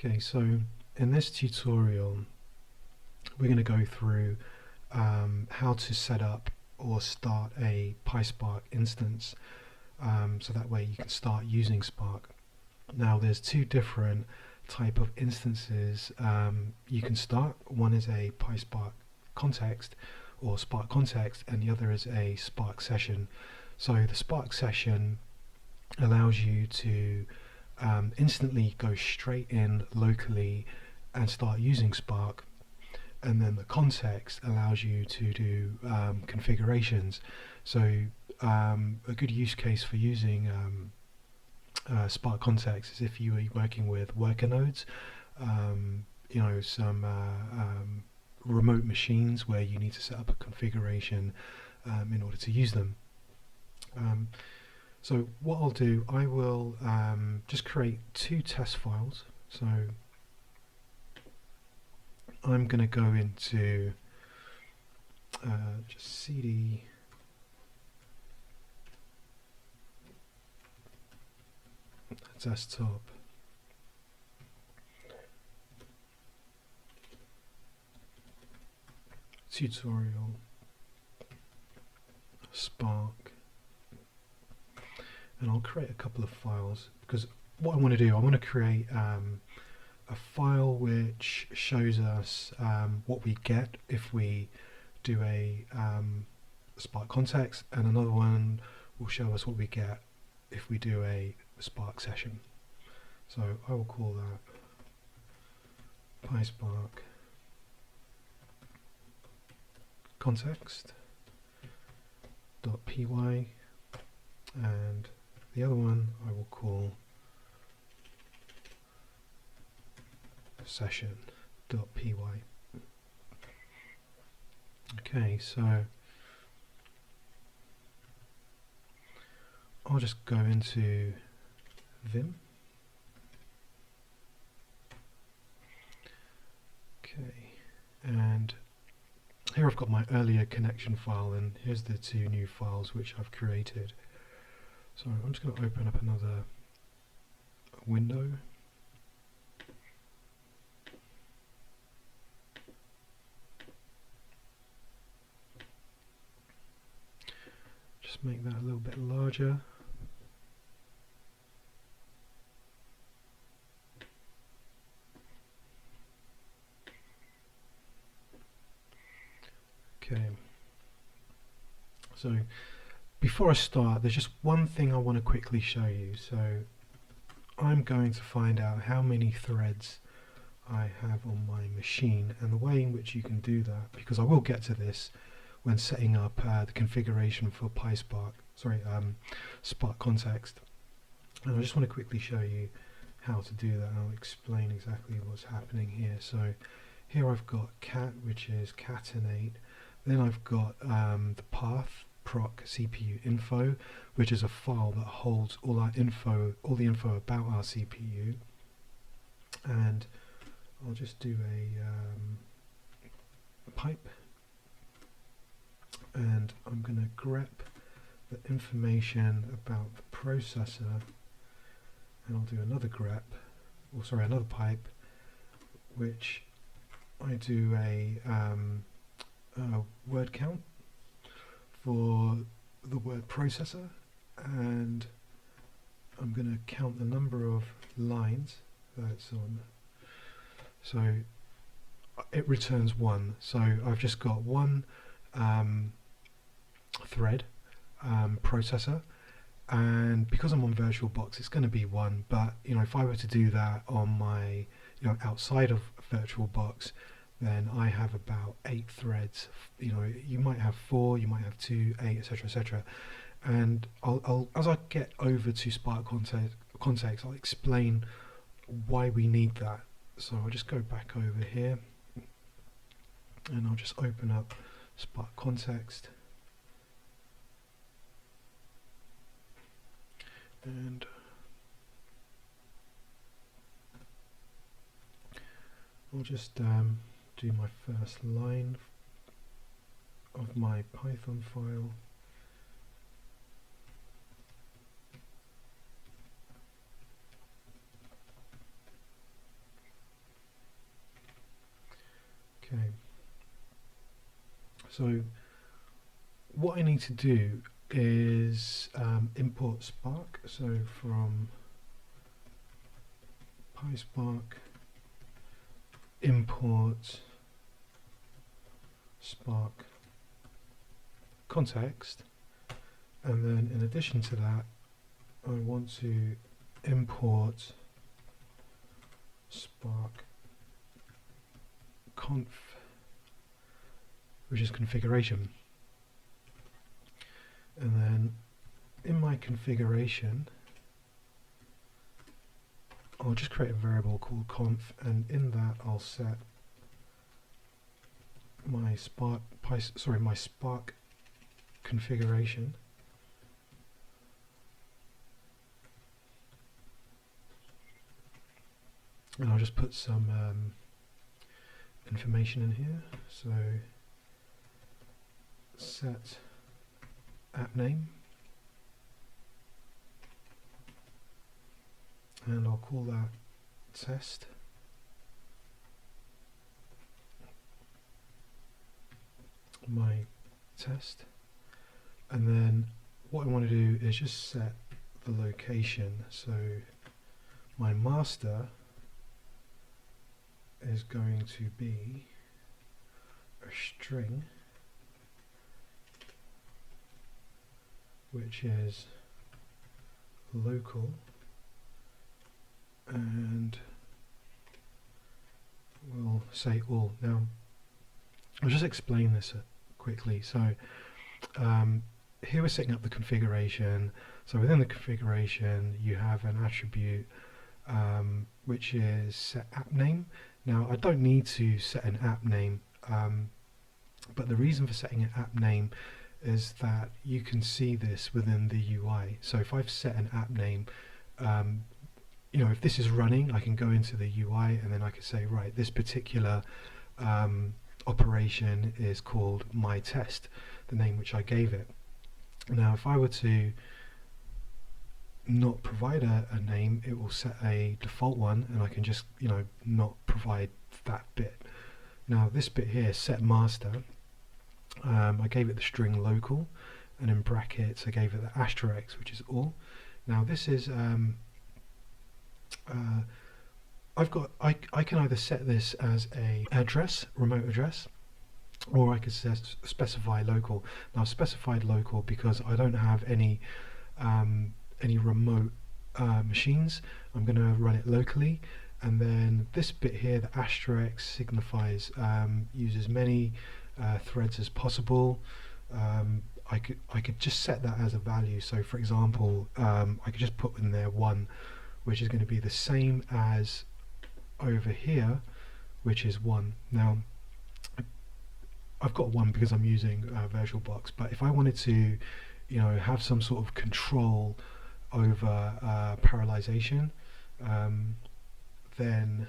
Okay, so in this tutorial we're going to go through how to set up or start a PySpark instance, so that way you can start using Spark. Now there's two different type of instances you can start. One is a PySpark context or SparkContext, and the other is a SparkSession. So the SparkSession allows you to instantly go straight in locally and start using Spark, and then the context allows you to do configurations. So a good use case for using SparkContext is if you were working with worker nodes, you know, some remote machines where you need to set up a configuration in order to use them. So what I'll do, I will just create two test files. So I'm going to go into just cd desktop tutorial Spark, and I'll create a couple of files, because what I want to do, I want to create a file which shows us what we get if we do a SparkContext, and another one will show us what we get if we do a SparkSession. So I will call that PySpark context.py, and the other one I will call session.py. Okay, so I'll just go into Vim. Okay, and here I've got my earlier connection file, and here's the two new files which I've created. So I'm just going to open up another window. Just make that a little bit larger. Okay, so before I start, there's just one thing I want to quickly show you. So I'm going to find out how many threads I have on my machine, and the way in which you can do that, because I will get to this when setting up the configuration for SparkContext, and I just want to quickly show you how to do that, and I'll explain exactly what's happening here. So here I've got cat, which is catenate. Then I've got the path proc cpuinfo, which is a file that holds all the info about our CPU. And I'll just do a pipe, and I'm going to grep the information about the processor, and I'll do another grep, another pipe, which I do a word count for the word processor, and I'm going to count the number of lines that's on. So it returns 1. So I've just got one thread processor, and because I'm on VirtualBox, it's going to be 1. But if I were to do that on my outside of VirtualBox, then I have about 8 threads. You might have 4, you might have 2, 8, etc., etc. And I'll as I get over to SparkContext, I'll explain why we need that. So I'll just go back over here, and I'll just open up SparkContext, and I'll just do my first line of my Python file. Okay. So what I need to do is import Spark. So from PySpark import SparkContext, and then in addition to that I want to import SparkConf, which is configuration. And then in my configuration I'll just create a variable called conf, and in that I'll set my Spark configuration, and I'll just put some information in here. So set app name, and I'll call that test. My test, and then what I want to do is just set the location. So my master is going to be a string, which is local, and we'll say all. Now I'll just explain this quickly. So here we're setting up the configuration. So within the configuration you have an attribute which is set app name. Now I don't need to set an app name, but the reason for setting an app name is that you can see this within the UI. So if I've set an app name, you know, if this is running, I can go into the UI and then I can say, right, this particular operation is called my test, the name which I gave it. Now if I were to not provide a name, it will set a default one, and I can just, you know, not provide that bit. Now this bit here, set master, I gave it the string local, and in brackets I gave it the asterisk, which is all. Now this is I can either set this as a address, remote address, or I could specify local. Now I've specified local because I don't have any remote machines. I'm going to run it locally, and then this bit here, the asterisk, signifies use as many threads as possible. I could just set that as a value. So for example, I could just put in there 1, which is going to be the same as over here, which is 1. Now I've got 1 because I'm using VirtualBox, but if I wanted to, you know, have some sort of control over parallelization, then,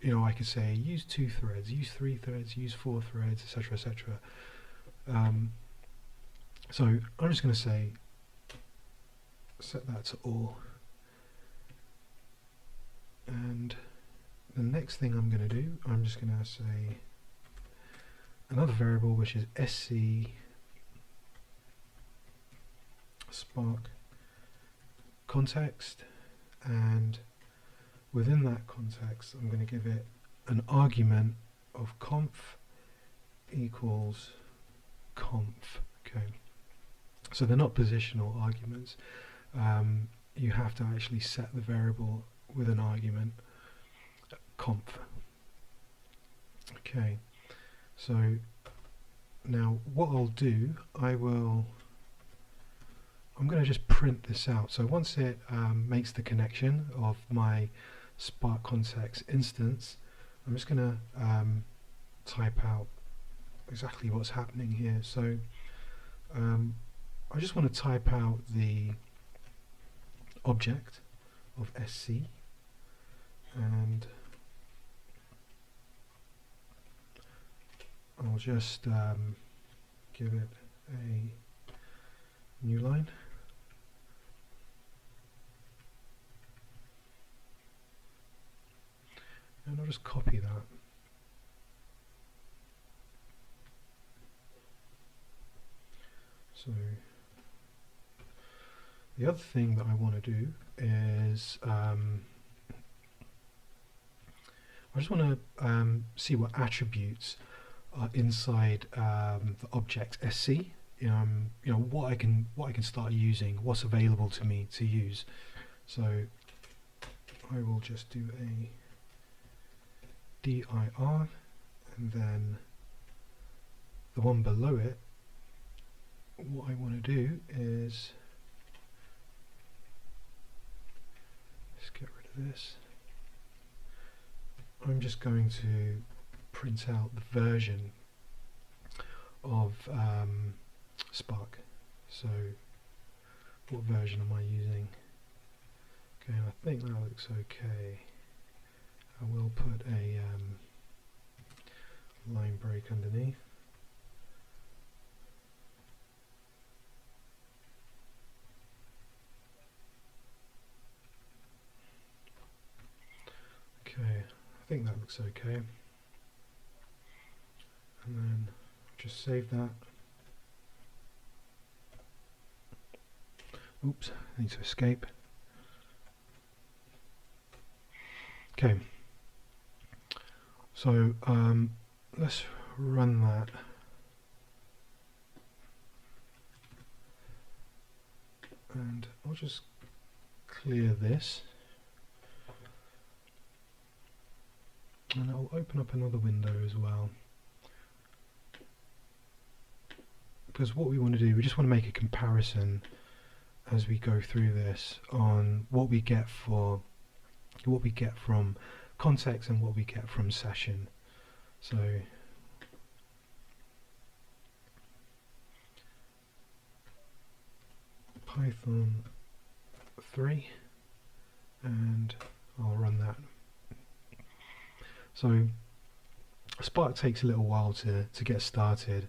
you know, I could say use 2 threads, use 3 threads, use 4 threads, etc., etc. So I'm just going to say set that to all, and the next thing I'm going to do, I'm just going to say another variable which is sc SparkContext, and within that context I'm going to give it an argument of conf equals conf. Okay, so they're not positional arguments. You have to actually set the variable with an argument conf. Okay, so now what I'll do, I'm going to just print this out. So once it makes the connection of my SparkContext instance, I'm just going to type out exactly what's happening here. So I just want to type out the object of sc, and I'll just give it a new line. And I'll just copy that. So the other thing that I want to do is I just want to see what attributes are inside the object SC. What I can start using, what's available to me to use. So I will just do a dir, and then the one below it, what I want to do is, let's get rid of this. I'm just going to print out the version of Spark. So what version am I using? Okay, I think that looks okay. I will put a line break underneath. Okay, I think that looks okay. And then just save that. Oops, I need to escape. Okay, so let's run that. And I'll just clear this. And I'll open up another window as well. Because what we want to do, we just want to make a comparison as we go through this on what we get from context and what we get from session. So Python 3, and I'll run that. So Spark takes a little while to get started,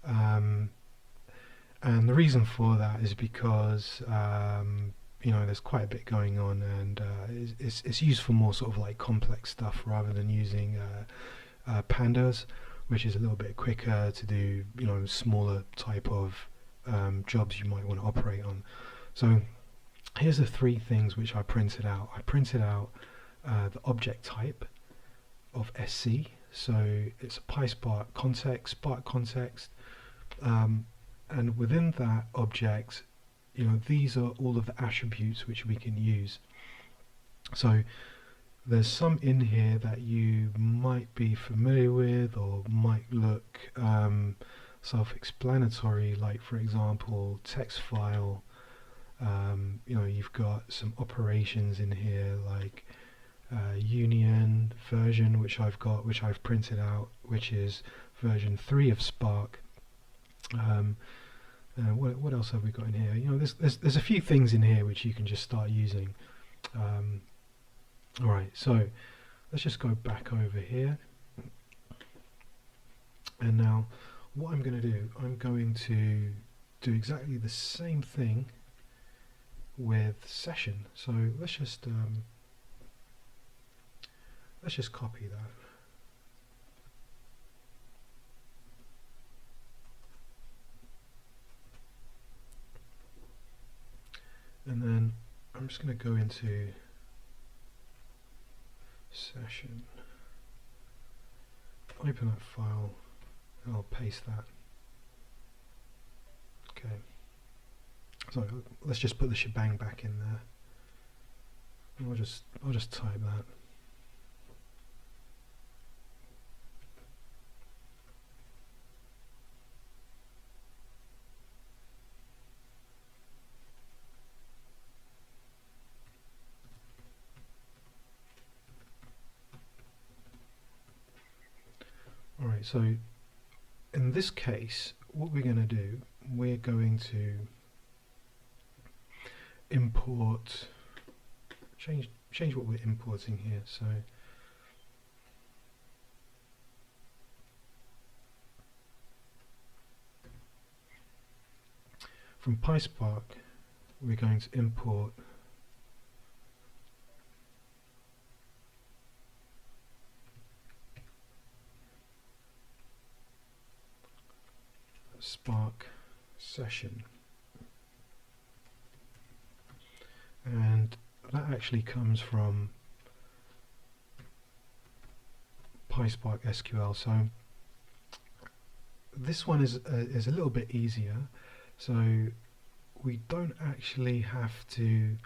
and the reason for that is because there's quite a bit going on, and it's used for more sort of like complex stuff rather than using pandas, which is a little bit quicker to do smaller type of jobs you might want to operate on. So here's the three things which I printed out. I printed out the object type of SC, so it's a PySpark context, SparkContext, and within that object, these are all of the attributes which we can use. So there's some in here that you might be familiar with or might look self-explanatory, like for example text file. You've got some operations in here like union version, which I've printed out, which is version 3 of Spark. What else have we got in here? There's a few things in here which you can just start using. Alright, so let's just go back over here, and now what I'm going to do, I'm going to do exactly the same thing with session. So let's just copy that. And then I'm just going to go into session, open that file, and I'll paste that. Okay, so let's just put the shebang back in there. And I'll just type that. Alright, so in this case, what we're going to do, we're going to import, change what we're importing here. So from PySpark, we're going to import Spark SparkSession, and that actually comes from PySpark SQL. So this one is a little bit easier. So we don't actually have to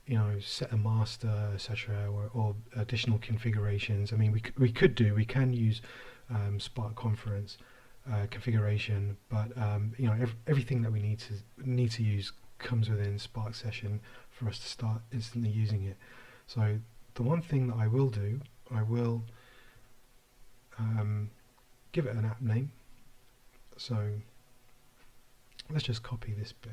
you know, set a master, etc., or additional configurations. I mean, we can use SparkContext configuration, but you know, everything that we need to use comes within SparkSession for us to start instantly using it. So the one thing that I will do, I will give it an app name. So let's just copy this bit.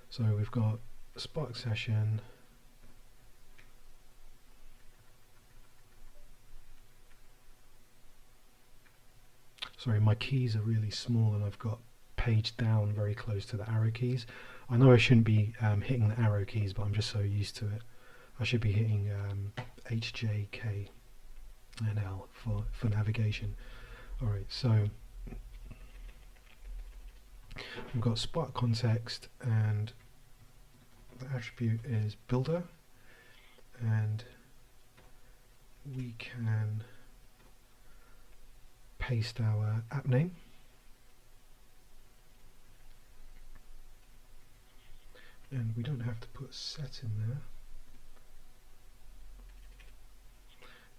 So we've got SparkSession, sorry, my keys are really small and I've got page down very close to the arrow keys. I know I shouldn't be hitting the arrow keys, but I'm just so used to it. I should be hitting H, J, K and L for navigation. Alright, so we've got SparkContext, and the attribute is builder, and we can paste our app name, and we don't have to put set in there.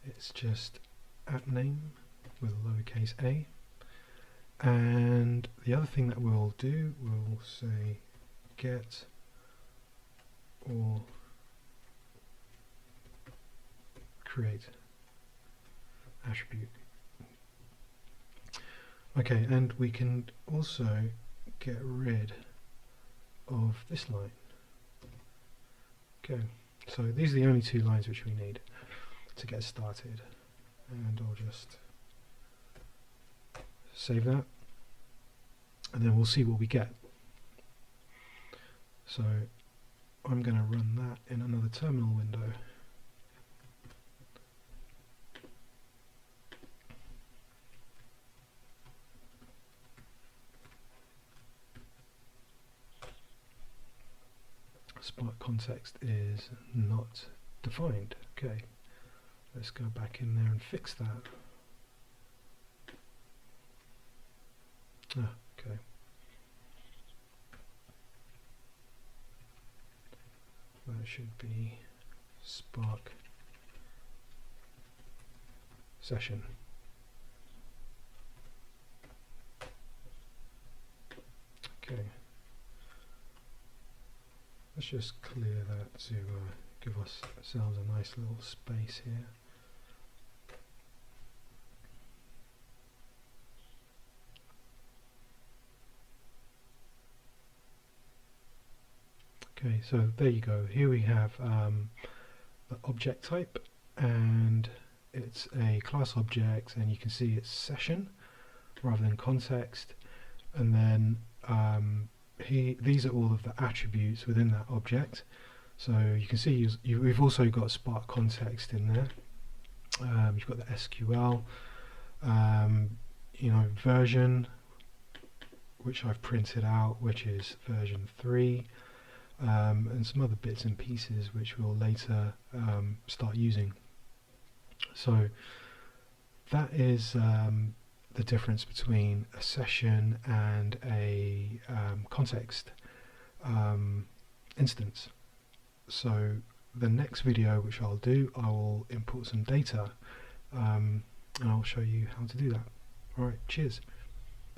It's just app name with a lowercase a. And the other thing that we'll do, we'll say get or create attribute. Okay, and we can also get rid of this line. Okay, so these are the only two lines which we need to get started, and I'll just save that, and then we'll see what we get. So I'm going to run that in another terminal window. SparkContext is not defined. Okay, let's go back in there and fix that. Ah, okay. That should be SparkSession. Okay. Let's just clear that to give ourselves a nice little space here. Okay, so there you go. Here we have the object type, and it's a class object, and you can see it's session rather than context, and then these are all of the attributes within that object. So you can see we've also got SparkContext in there. You've got the SQL, you know, version, which I've printed out, which is version 3. And some other bits and pieces which we'll later start using. So that is the difference between a session and a context instance. So the next video which I'll do, I will import some data and I'll show you how to do that. Alright, cheers.